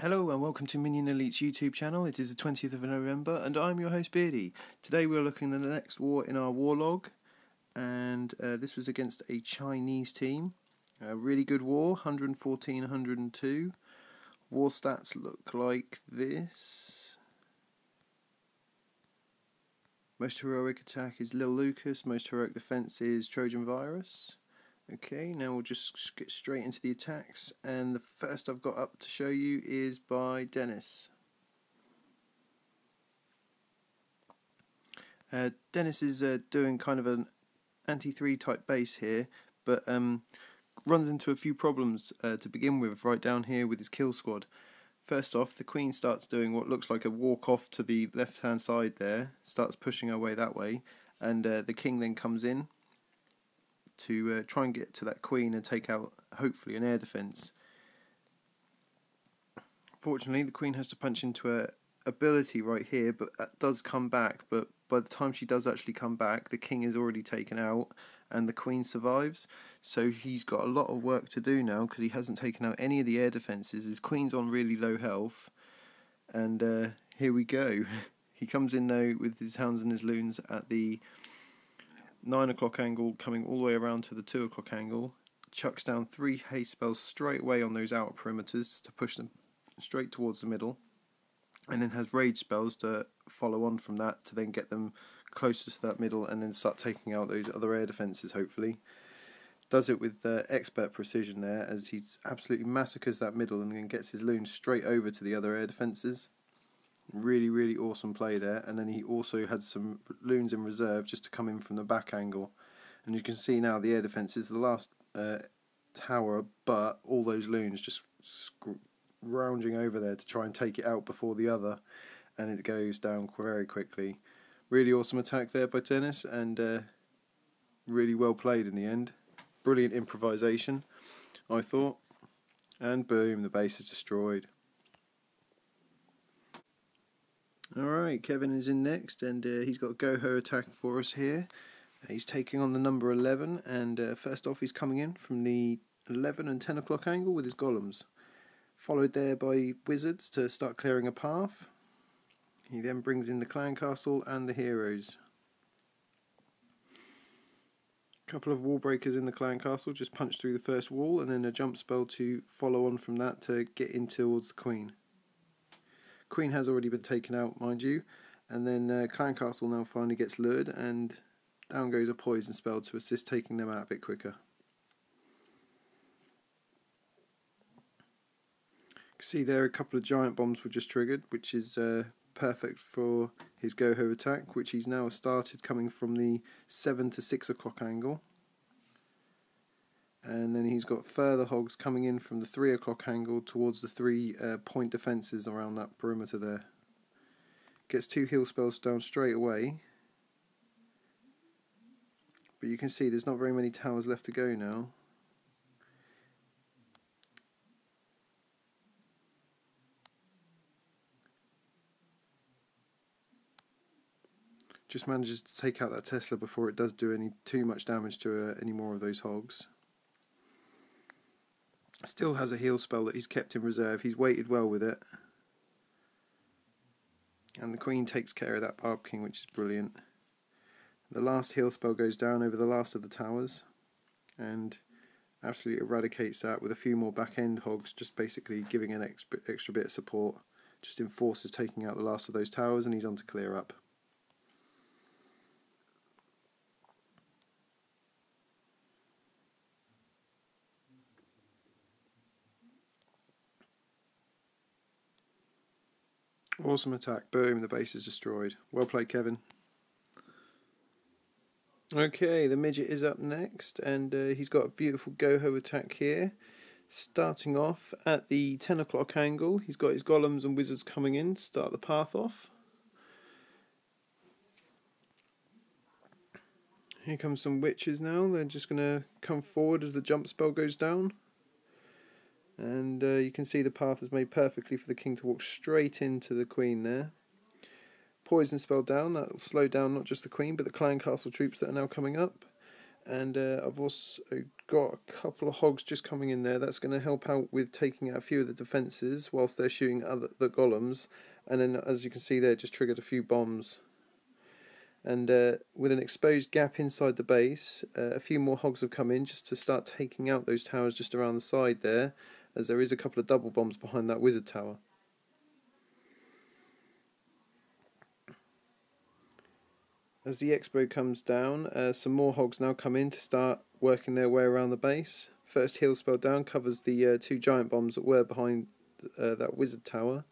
Hello and welcome to Minion Elite's YouTube channel. It is the 20th of November and I'm your host Beardy. Today we're looking at the next war in our war log, and this was against a Chinese team. A really good war, 114, 102. War stats look like this. Most heroic attack is Lil Lucas, most heroic defense is Trojan Virus. Okay, now we'll just get straight into the attacks, and the first I've got up to show you is by Denis. Denis is doing kind of an anti-3 type base here, but runs into a few problems to begin with right down here with his kill squad. First off, the queen starts doing what looks like a walk off to the left hand side there, starts pushing her way that way, and the king then comes in to try and get to that queen and take out hopefully an air defense. Fortunately, the queen has to punch into her ability right here, but that does come back. But by the time she does actually come back, the king is already taken out and the queen survives. So he's got a lot of work to do now because he hasn't taken out any of the air defenses. His queen's on really low health, and here we go. He comes in now with his hounds and his loons at the 9 o'clock angle, coming all the way around to the 2 o'clock angle, chucks down 3 haste spells straight away on those outer perimeters to push them straight towards the middle, and then has rage spells to follow on from that to then get them closer to that middle and then start taking out those other air defences hopefully. Does it with expert precision there, as he absolutely massacres that middle and then gets his loons straight over to the other air defences. Really awesome play there, and then he also had some loons in reserve just to come in from the back angle, and you can see now the air defence is the last tower, but all those loons just rounding over there to try and take it out before the other, and it goes down very quickly. Really awesome attack there by Denis, and really well played in the end. Brilliant improvisation, I thought, and boom, the base is destroyed. Alright, Kevin is in next, and he's got a GoHo attack for us here. He's taking on the number 11, and first off he's coming in from the 11 and 10 o'clock angle with his golems. Followed there by wizards to start clearing a path. He then brings in the clan castle and the heroes. A couple of wall breakers in the clan castle, just punch through the first wall, and then a jump spell to follow on from that to get in towards the queen. Queen has already been taken out, mind you, and then clan castle now finally gets lured, and down goes a poison spell to assist taking them out a bit quicker. See there, a couple of giant bombs were just triggered, which is perfect for his GoHo attack, which he's now started coming from the 7 to 6 o'clock angle. And then he's got further hogs coming in from the 3 o'clock angle towards the 3 point defences around that perimeter there. Gets 2 heal spells down straight away. But you can see there's not very many towers left to go now. Just manages to take out that Tesla before it does do too much damage to any more of those hogs. Still has a heal spell that he's kept in reserve. He's waited well with it. And the queen takes care of that Barb King, which is brilliant. The last heal spell goes down over the last of the towers and absolutely eradicates that with a few more back end hogs, just basically giving an extra bit of support. Just enforces taking out the last of those towers, and he's on to clear up. Awesome attack. Boom, the base is destroyed. Well played, Kevin. Okay, the Midget is up next, and he's got a beautiful GoHo attack here. Starting off at the 10 o'clock angle, he's got his golems and wizards coming in to start the path off. Here comes some witches now. They're just going to come forward as the jump spell goes down. And you can see the path is made perfectly for the king to walk straight into the queen there. Poison spell down, that will slow down not just the queen but the clan castle troops that are now coming up. and I've also got a couple of hogs just coming in there. That's going to help out with taking out a few of the defences whilst they're shooting the golems, and then as you can see there, just triggered a few bombs. And with an exposed gap inside the base, a few more hogs have come in just to start taking out those towers just around the side there, as there is a couple of double bombs behind that wizard tower. As the expo comes down, some more hogs now come in to start working their way around the base. First heal spell down covers the two giant bombs that were behind that wizard tower.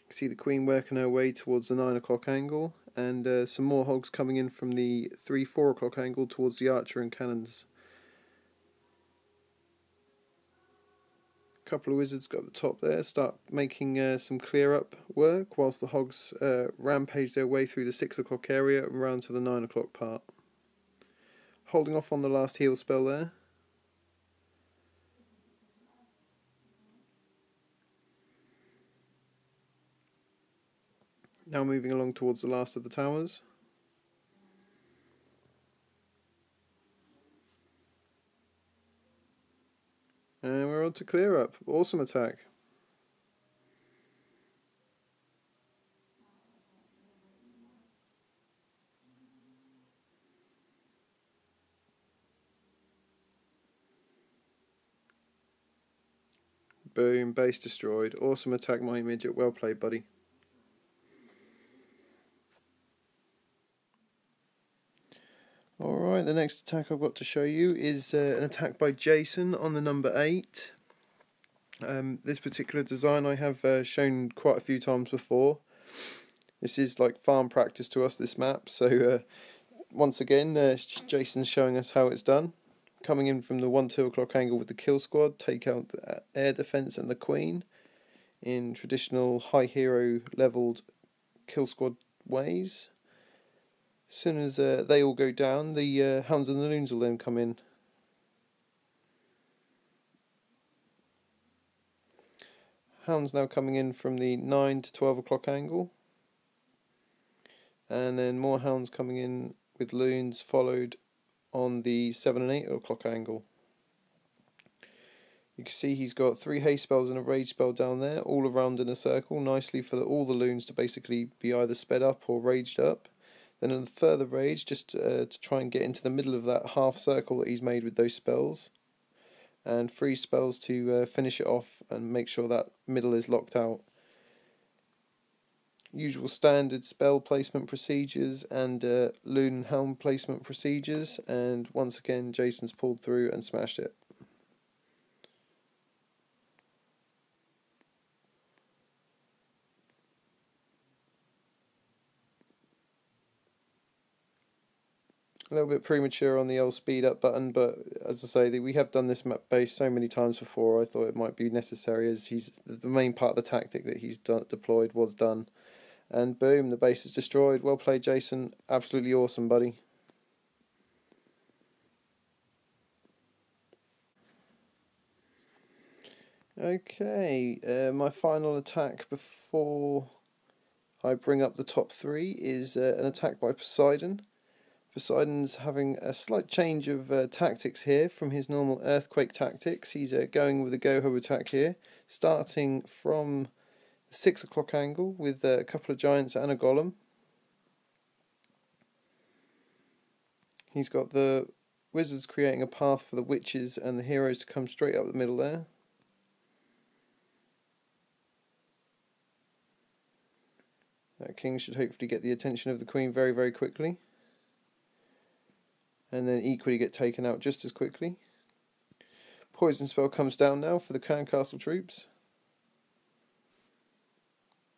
See the queen working her way towards the 9 o'clock angle, and some more hogs coming in from the 3-4 o'clock angle towards the archer and cannons. A couple of wizards got at the top there, start making some clear up work whilst the hogs rampage their way through the 6 o'clock area and round to the 9 o'clock part. Holding off on the last heal spell there. Now moving along towards the last of the towers. And we're on to clear up. Awesome attack. Boom, base destroyed. Awesome attack, MightyMidget. Well played, buddy. Alright, the next attack I've got to show you is an attack by Jason on the number 8. This particular design I have shown quite a few times before. This is like farm practice to us, this map, so once again Jason's showing us how it's done. Coming in from the 1-2 o'clock angle with the kill squad, take out the air defense and the queen in traditional high hero leveled kill squad ways. As soon as they all go down, the hounds and the loons will then come in. Hounds now coming in from the 9 to 12 o'clock angle, and then more hounds coming in with loons followed on the 7 and 8 o'clock angle. You can see he's got 3 haste spells and a rage spell down there, all around in a circle, nicely for all the loons to basically be either sped up or raged up. Then a further rage just to try and get into the middle of that half circle that he's made with those spells. And 3 spells to finish it off and make sure that middle is locked out. Usual standard spell placement procedures and loon and helm placement procedures, and once again Jason's pulled through and smashed it. A little bit premature on the old speed up button, but as I say, we have done this map base so many times before, I thought it might be necessary, as the main part of the tactic that he's deployed was done. And boom, the base is destroyed. Well played, Jason. Absolutely awesome, buddy. Okay, my final attack before I bring up the top 3 is an attack by Poseidon. Poseidon's having a slight change of tactics here from his normal earthquake tactics. He's going with a GoHo attack here, starting from the 6 o'clock angle with a couple of giants and a golem. He's got the wizards creating a path for the witches and the heroes to come straight up the middle there. That king should hopefully get the attention of the queen very, very quickly, and then equally get taken out just as quickly. Poison spell comes down now for the clan castle troops,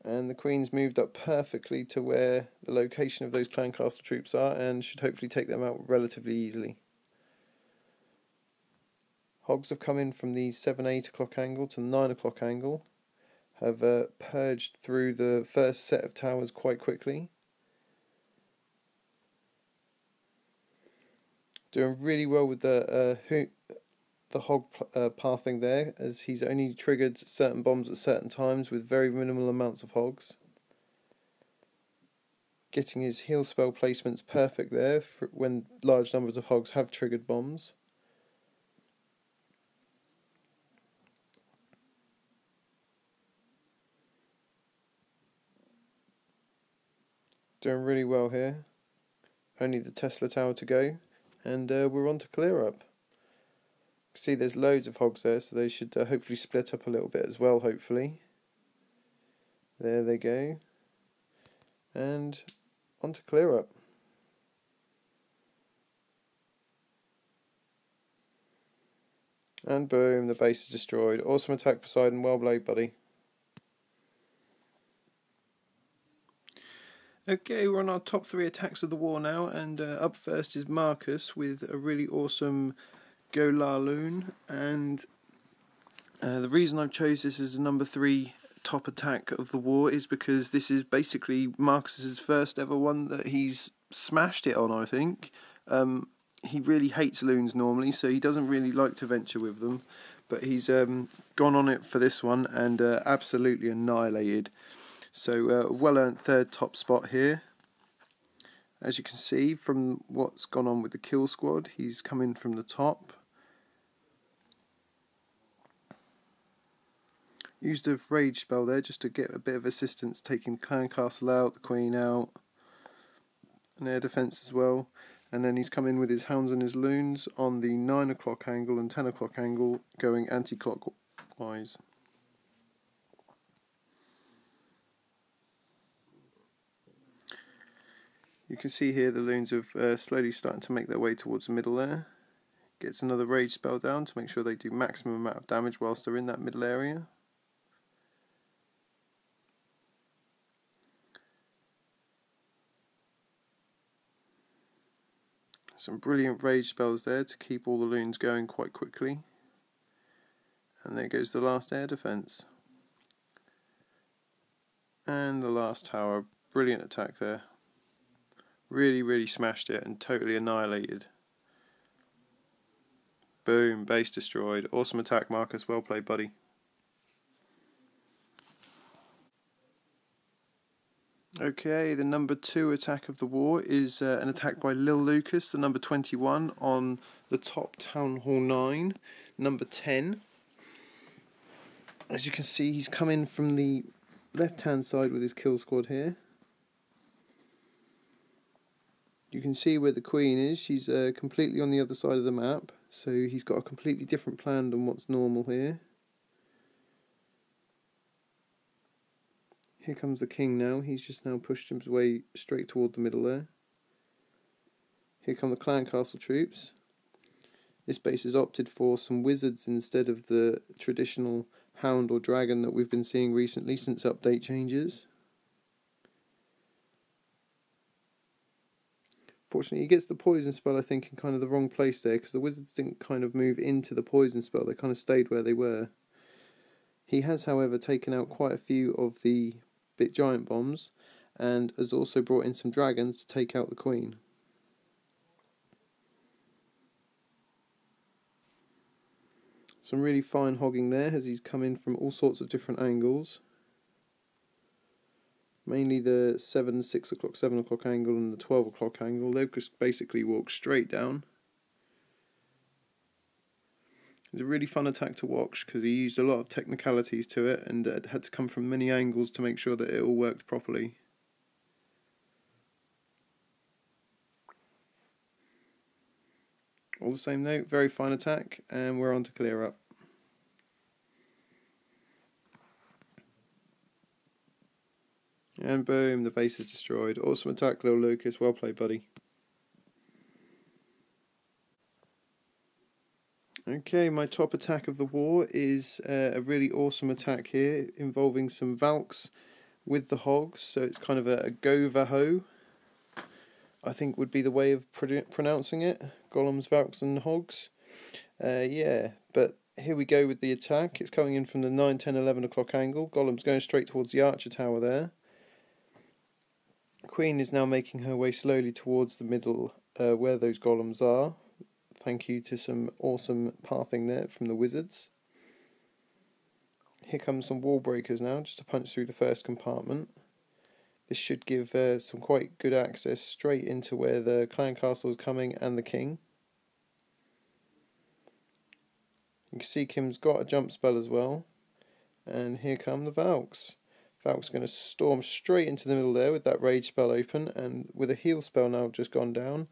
and the queen's moved up perfectly to where the location of those clan castle troops are, and should hopefully take them out relatively easily. Hogs have come in from the 7-8 o'clock angle to the 9 o'clock angle, have purged through the first set of towers quite quickly. Doing really well with the hog pathing there, as he's only triggered certain bombs at certain times with very minimal amounts of hogs. Getting his heal spell placements perfect there for when large numbers of hogs have triggered bombs. Doing really well here. Only the Tesla tower to go, and we're on to clear up. See, there's loads of hogs there, so they should hopefully split up a little bit as well, hopefully. There they go. And on to clear up. And boom, the base is destroyed. Awesome attack, Poseidon. Well played, buddy. Okay, we're on our top 3 attacks of the war now, and up first is Marcus with a really awesome GoLaLoon, and the reason I've chose this as a number 3 top attack of the war is because this is basically Marcus's first ever one that he's smashed it on, I think. He really hates loons normally, so he doesn't really like to venture with them, but he's gone on it for this one and absolutely annihilated. So well-earned 3rd top spot here. As you can see from what's gone on with the kill squad, he's come in from the top. Used a rage spell there just to get a bit of assistance, taking clan castle out, the queen out, and air defence as well. And then he's come in with his hounds and his loons on the 9 o'clock angle and 10 o'clock angle, going anti-clockwise. You can see here the loons have slowly starting to make their way towards the middle there. Gets another rage spell down to make sure they do maximum amount of damage whilst they're in that middle area. Some brilliant rage spells there to keep all the loons going quite quickly. And there goes the last air defence. And the last tower. Brilliant attack there. Really smashed it and totally annihilated. Boom, base destroyed. Awesome attack, Marcus. Well played, buddy. Okay, the number 2 attack of the war is an attack by Lil Lucas, the number 21, on the top Town Hall 9, number 10. As you can see, he's come in from the left-hand side with his kill squad here. You can see where the queen is. She's completely on the other side of the map, so he's got a completely different plan than what's normal here. Here comes the king now. He's just now pushed his way straight toward the middle there. Here come the clan castle troops. This base has opted for some wizards instead of the traditional hound or dragon that we've been seeing recently since update changes. Fortunately, he gets the poison spell, I think, in kind of the wrong place there, because the wizards didn't kind of move into the poison spell. They kind of stayed where they were. He has, however, taken out quite a few of the bit giant bombs, and has also brought in some dragons to take out the queen. Some really fine hogging there as he's come in from all sorts of different angles. Mainly the 6 o'clock, 7 o'clock angle and the 12 o'clock angle. They've just basically walked straight down. It's a really fun attack to watch because he used a lot of technicalities to it and it had to come from many angles to make sure that it all worked properly. All the same though, very fine attack, and we're on to clear up. And boom, the base is destroyed. Awesome attack, Lil Lucas. Well played, buddy. Okay, my top attack of the war is a really awesome attack here involving some Valks with the hogs. So it's kind of a GoVaHo, I think would be the way of pronouncing it. Golems, Valks and hogs. Yeah, but here we go with the attack. It's coming in from the 9, 10, 11 o'clock angle. Golem's going straight towards the archer tower there. Queen is now making her way slowly towards the middle where those golems are. Thank you to some awesome pathing there from the wizards. Here comes some wall breakers now, just to punch through the first compartment. This should give some quite good access straight into where the clan castle is coming and the king. You can see Kim's got a jump spell as well. And here come the Valks. Valk's going to storm straight into the middle there with that rage spell open, and with a heal spell now just gone down,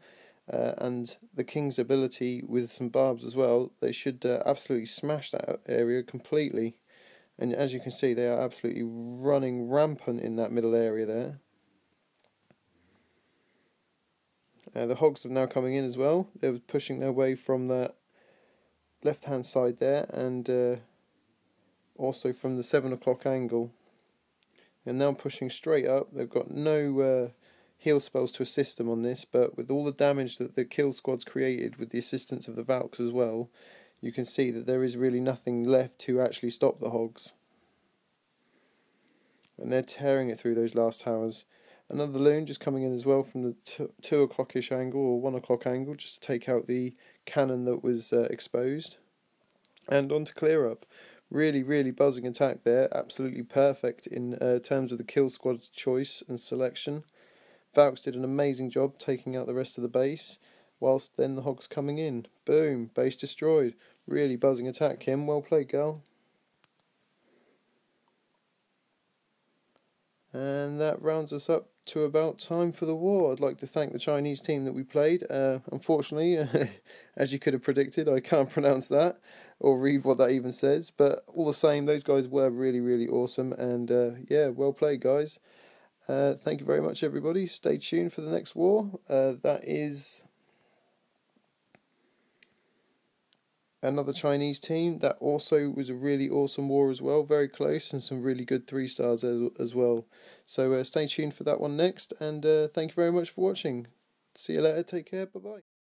and the king's ability with some barbs as well, they should absolutely smash that area completely. And as you can see, they are absolutely running rampant in that middle area there. The hogs are now coming in as well. They're pushing their way from the left hand side there, and also from the 7 o'clock angle. And now pushing straight up. They've got no heal spells to assist them on this, but with all the damage that the kill squad's created with the assistance of the Valks as well, you can see that there is really nothing left to actually stop the hogs. And they're tearing it through those last towers. Another loon just coming in as well from the 2 o'clock-ish angle, or 1 o'clock angle, just to take out the cannon that was exposed. And on to clear up. Really buzzing attack there, absolutely perfect in terms of the kill squad's choice and selection. Valks did an amazing job taking out the rest of the base, whilst then the hogs coming in. Boom, base destroyed. Really buzzing attack, Kim. Well played, girl. And that rounds us up to about time for the war. I'd like to thank the Chinese team that we played. Unfortunately, as you could have predicted, I can't pronounce that or read what that even says. But all the same, those guys were really awesome. And yeah, well played, guys. Thank you very much, everybody. Stay tuned for the next war. That is another Chinese team. That also was a really awesome war as well, very close, and some really good 3 stars as well. So stay tuned for that one next, and thank you very much for watching. See you later, take care, bye bye.